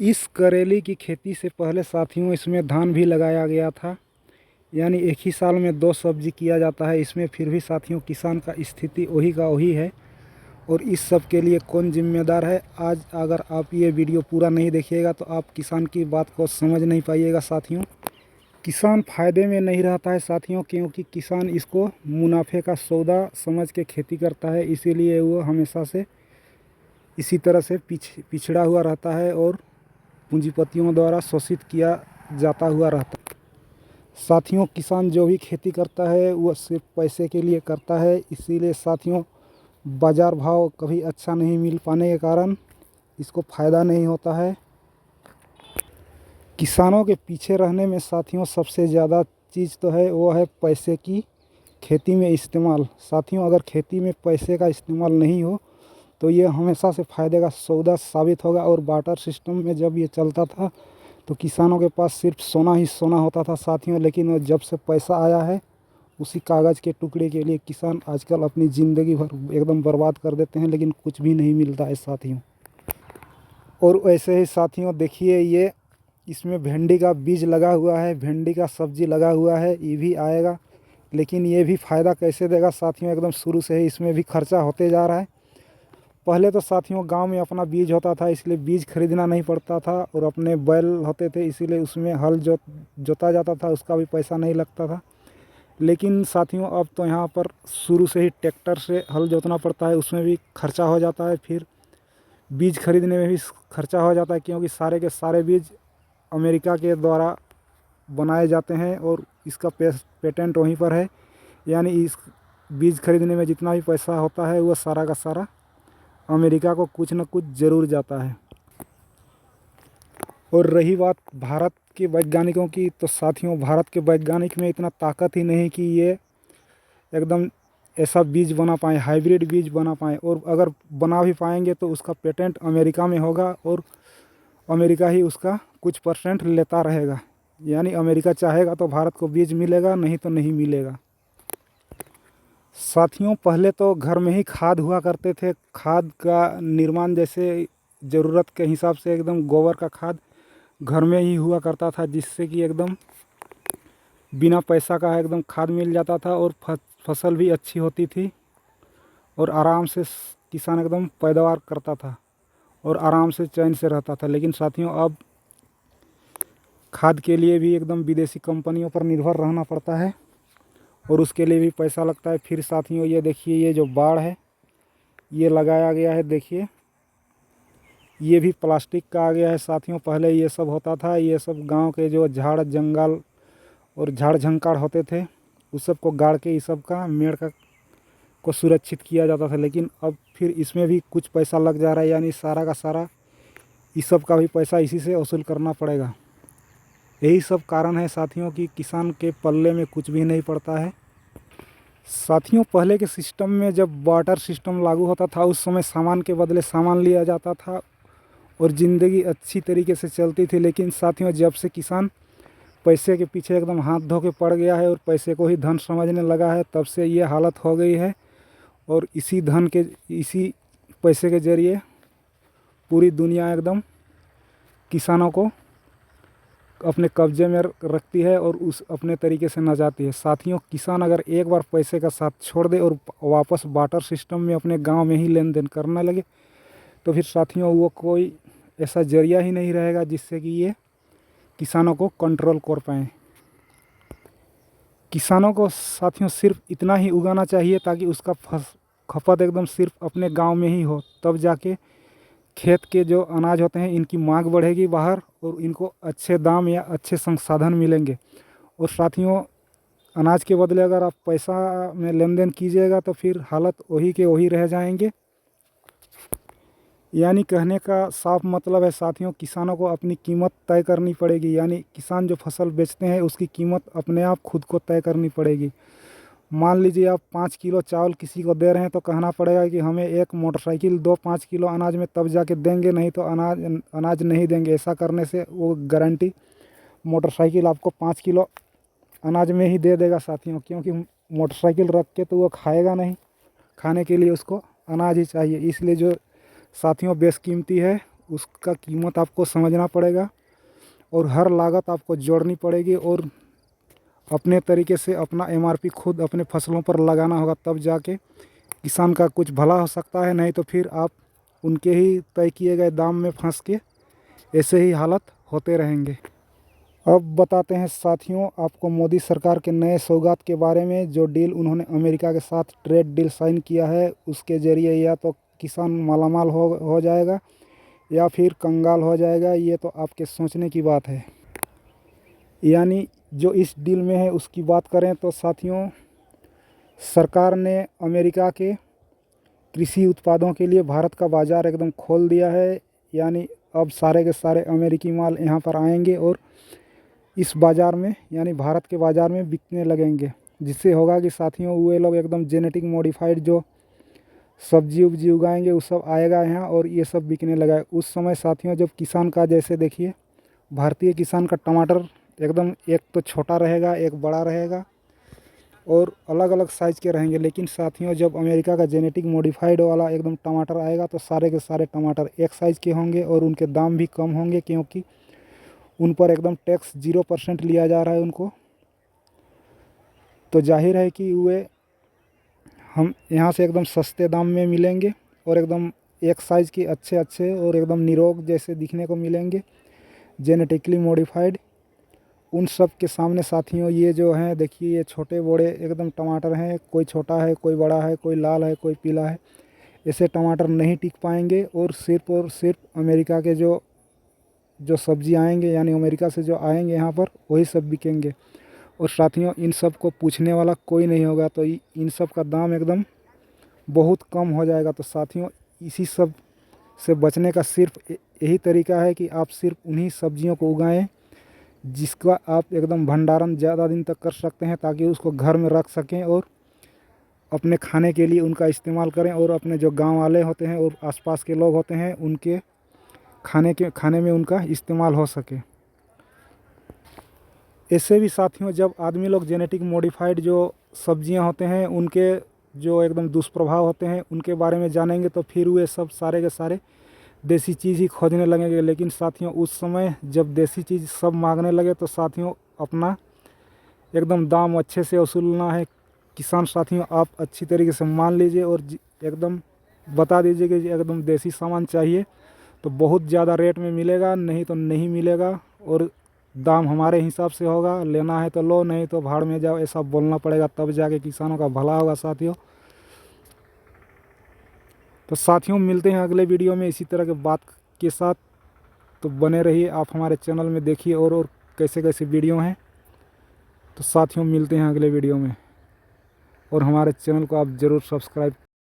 इस करेली की खेती से पहले साथियों इसमें धान भी लगाया गया था, यानी एक ही साल में 2 सब्जी किया जाता है इसमें। फिर भी साथियों किसान का स्थिति वही का वही है। और इस सब के लिए कौन जिम्मेदार है, आज अगर आप ये वीडियो पूरा नहीं देखिएगा तो आप किसान की बात को समझ नहीं पाइएगा साथियों। किसान फ़ायदे में नहीं रहता है साथियों, क्योंकि किसान इसको मुनाफे का सौदा समझ के खेती करता है, इसीलिए वो हमेशा से इसी तरह से पिछड़ा हुआ रहता है और पूंजीपतियों द्वारा शोषित किया जाता हुआ रहता है। साथियों किसान जो भी खेती करता है वो सिर्फ पैसे के लिए करता है, इसीलिए साथियों बाज़ार भाव कभी अच्छा नहीं मिल पाने के कारण इसको फ़ायदा नहीं होता है। किसानों के पीछे रहने में साथियों सबसे ज़्यादा चीज़ तो है वो है पैसे की खेती में इस्तेमाल। साथियों अगर खेती में पैसे का इस्तेमाल नहीं हो तो ये हमेशा से फ़ायदे का सौदा साबित होगा। और बार्टर सिस्टम में जब ये चलता था तो किसानों के पास सिर्फ सोना ही सोना होता था साथियों, लेकिन जब से पैसा आया है उसी कागज़ के टुकड़े के लिए किसान आजकल अपनी ज़िंदगी भर एकदम बर्बाद कर देते हैं, लेकिन कुछ भी नहीं मिलता है साथियों। और वैसे ही साथियों देखिए ये इसमें भिंडी का बीज लगा हुआ है, भिंडी का सब्जी लगा हुआ है, ये भी आएगा, लेकिन ये भी फ़ायदा कैसे देगा साथियों। एकदम शुरू से ही इसमें भी खर्चा होते जा रहा है। पहले तो साथियों गांव में अपना बीज होता था, इसलिए बीज खरीदना नहीं पड़ता था, और अपने बैल होते थे इसीलिए उसमें हल जोता जाता था, उसका भी पैसा नहीं लगता था। लेकिन साथियों अब तो यहाँ पर शुरू से ही ट्रैक्टर से हल जोतना पड़ता है, उसमें भी खर्चा हो जाता है। फिर बीज खरीदने में भी खर्चा हो जाता है, क्योंकि सारे के सारे बीज अमेरिका के द्वारा बनाए जाते हैं और इसका पेटेंट वहीं पर है। यानी इस बीज खरीदने में जितना भी पैसा होता है वो सारा का सारा अमेरिका को कुछ न कुछ ज़रूर जाता है। और रही बात भारत के वैज्ञानिकों की, तो साथियों भारत के वैज्ञानिक में इतना ताकत ही नहीं कि ये एकदम ऐसा बीज बना पाएँ, हाइब्रिड बीज बना पाएँ। और अगर बना भी पाएंगे तो उसका पेटेंट अमेरिका में होगा और अमेरिका ही उसका कुछ % लेता रहेगा। यानी अमेरिका चाहेगा तो भारत को बीज मिलेगा, नहीं तो नहीं मिलेगा। साथियों पहले तो घर में ही खाद हुआ करते थे, खाद का निर्माण जैसे ज़रूरत के हिसाब से एकदम गोबर का खाद घर में ही हुआ करता था, जिससे कि एकदम बिना पैसा का एकदम खाद मिल जाता था और फसल भी अच्छी होती थी और आराम से किसान एकदम पैदावार करता था और आराम से चैन से रहता था। लेकिन साथियों अब खाद के लिए भी एकदम विदेशी कंपनियों पर निर्भर रहना पड़ता है और उसके लिए भी पैसा लगता है। फिर साथियों ये देखिए ये जो बाड़ है ये लगाया गया है, देखिए ये भी प्लास्टिक का आ गया है साथियों। पहले ये सब होता था, ये सब गांव के जो झाड़ जंगल और झाड़ झंकाड़ होते थे उस सब को गाड़ के इस सब का मेड़ का को सुरक्षित किया जाता था। लेकिन अब फिर इसमें भी कुछ पैसा लग जा रहा है, यानी सारा का सारा इस सब का भी पैसा इसी से वसूल करना पड़ेगा। यही सब कारण है साथियों कि किसान के पल्ले में कुछ भी नहीं पड़ता है। साथियों पहले के सिस्टम में जब बार्टर सिस्टम लागू होता था उस समय सामान के बदले सामान लिया जाता था और ज़िंदगी अच्छी तरीके से चलती थी। लेकिन साथियों जब से किसान पैसे के पीछे एकदम हाथ धो के पड़ गया है और पैसे को ही धन समझने लगा है, तब से ये हालत हो गई है। और इसी पैसे के ज़रिए पूरी दुनिया एकदम किसानों को अपने कब्जे में रखती है और उस अपने तरीके से नचाती है। साथियों किसान अगर एक बार पैसे का साथ छोड़ दे और वापस बार्टर सिस्टम में अपने गांव में ही लेन देन करने लगे तो फिर साथियों वो कोई ऐसा जरिया ही नहीं रहेगा जिससे कि ये किसानों को कंट्रोल कर पाएँ। किसानों को साथियों सिर्फ इतना ही उगाना चाहिए ताकि उसका खपत एकदम सिर्फ अपने गांव में ही हो, तब जाके खेत के जो अनाज होते हैं इनकी मांग बढ़ेगी बाहर और इनको अच्छे दाम या अच्छे संसाधन मिलेंगे। और साथियों अनाज के बदले अगर आप पैसा में लेन देन कीजिएगा तो फिर हालत वही के वही रह जाएंगे। यानी कहने का साफ मतलब है साथियों किसानों को अपनी कीमत तय करनी पड़ेगी, यानी किसान जो फसल बेचते हैं उसकी कीमत अपने आप खुद को तय करनी पड़ेगी। मान लीजिए आप 5 किलो चावल किसी को दे रहे हैं तो कहना पड़ेगा कि हमें एक मोटरसाइकिल दो 5 किलो अनाज में, तब जाके देंगे, नहीं तो अनाज नहीं देंगे। ऐसा करने से वो गारंटी मोटरसाइकिल आपको 5 किलो अनाज में ही दे देगा साथियों, क्योंकि मोटरसाइकिल रख के तो वो खाएगा नहीं, खाने के लिए उसको अनाज ही चाहिए। इसलिए जो साथियों बेशकीमती है उसका कीमत आपको समझना पड़ेगा और हर लागत आपको जोड़नी पड़ेगी और अपने तरीके से अपना एमआरपी खुद अपने फसलों पर लगाना होगा, तब जाके किसान का कुछ भला हो सकता है। नहीं तो फिर आप उनके ही तय किए गए दाम में फंस के ऐसे ही हालत होते रहेंगे। अब बताते हैं साथियों आपको मोदी सरकार के नए सौगात के बारे में। जो डील उन्होंने अमेरिका के साथ ट्रेड डील साइन किया है, उसके ज़रिए या तो किसान मालामाल हो जाएगा या फिर कंगाल हो जाएगा। ये तो आपके सोचने की बात है। यानी जो इस डील में है उसकी बात करें तो साथियों, सरकार ने अमेरिका के कृषि उत्पादों के लिए भारत का बाज़ार एकदम खोल दिया है। यानी अब सारे के सारे अमेरिकी माल यहाँ पर आएंगे और इस बाज़ार में यानी भारत के बाज़ार में बिकने लगेंगे। जिससे होगा कि साथियों वे लोग एकदम जेनेटिक मॉडिफाइड जो सब्जी उब्जी उगाएंगे वो सब आएगा यहाँ और ये सब बिकने लगा है। उस समय साथियों जब किसान का, जैसे देखिए भारतीय किसान का टमाटर एकदम एक तो छोटा रहेगा, एक बड़ा रहेगा और अलग अलग साइज़ के रहेंगे। लेकिन साथियों जब अमेरिका का जेनेटिक मॉडिफाइड वाला एकदम टमाटर आएगा तो सारे के सारे टमाटर एक साइज़ के होंगे और उनके दाम भी कम होंगे, क्योंकि उन पर एकदम टैक्स 0% लिया जा रहा है उनको। तो जाहिर है कि वे हम यहाँ से एकदम सस्ते दाम में मिलेंगे और एकदम एक साइज़ के अच्छे अच्छे और एकदम निरोग जैसे दिखने को मिलेंगे जेनेटिकली मॉडिफाइड। उन सब के सामने साथियों ये जो हैं देखिए, ये छोटे बड़े एकदम टमाटर हैं, कोई छोटा है, कोई बड़ा है, कोई लाल है, कोई पीला है। ऐसे टमाटर नहीं टिक पाएंगे और सिर्फ अमेरिका के जो सब्जी आएंगे यानी अमेरिका से जो आएंगे यहाँ पर वही सब बिकेंगे। और साथियों इन सब को पूछने वाला कोई नहीं होगा, तो इन सब का दाम एकदम बहुत कम हो जाएगा। तो साथियों इसी सब से बचने का सिर्फ यही तरीका है कि आप सिर्फ उन्हीं सब्जियों को उगाएं जिसका आप एकदम भंडारण ज़्यादा दिन तक कर सकते हैं, ताकि उसको घर में रख सकें और अपने खाने के लिए उनका इस्तेमाल करें और अपने जो गांव वाले होते हैं और आसपास के लोग होते हैं उनके खाने में उनका इस्तेमाल हो सके। ऐसे भी साथियों जब आदमी लोग जेनेटिक मॉडिफाइड जो सब्जियां होते हैं उनके जो एकदम दुष्प्रभाव होते हैं उनके बारे में जानेंगे तो फिर वे सब सारे के सारे देसी चीज़ ही खोजने लगेंगे। लेकिन साथियों उस समय जब देसी चीज़ सब मांगने लगे तो साथियों अपना एकदम दाम अच्छे से वसूलना है। किसान साथियों आप अच्छी तरीके से मान लीजिए और एकदम बता दीजिए कि एकदम देसी सामान चाहिए तो बहुत ज़्यादा रेट में मिलेगा, नहीं तो नहीं मिलेगा और दाम हमारे हिसाब से होगा। लेना है तो लो, नहीं तो भाड़ में जाओ, ऐसा बोलना पड़ेगा, तब जाके किसानों का भला होगा साथियों। तो साथियों मिलते हैं अगले वीडियो में इसी तरह के बात के साथ। तो बने रहिए आप हमारे चैनल में, देखिए और कैसे कैसे वीडियो हैं। तो साथियों मिलते हैं अगले वीडियो में और हमारे चैनल को आप ज़रूर सब्सक्राइब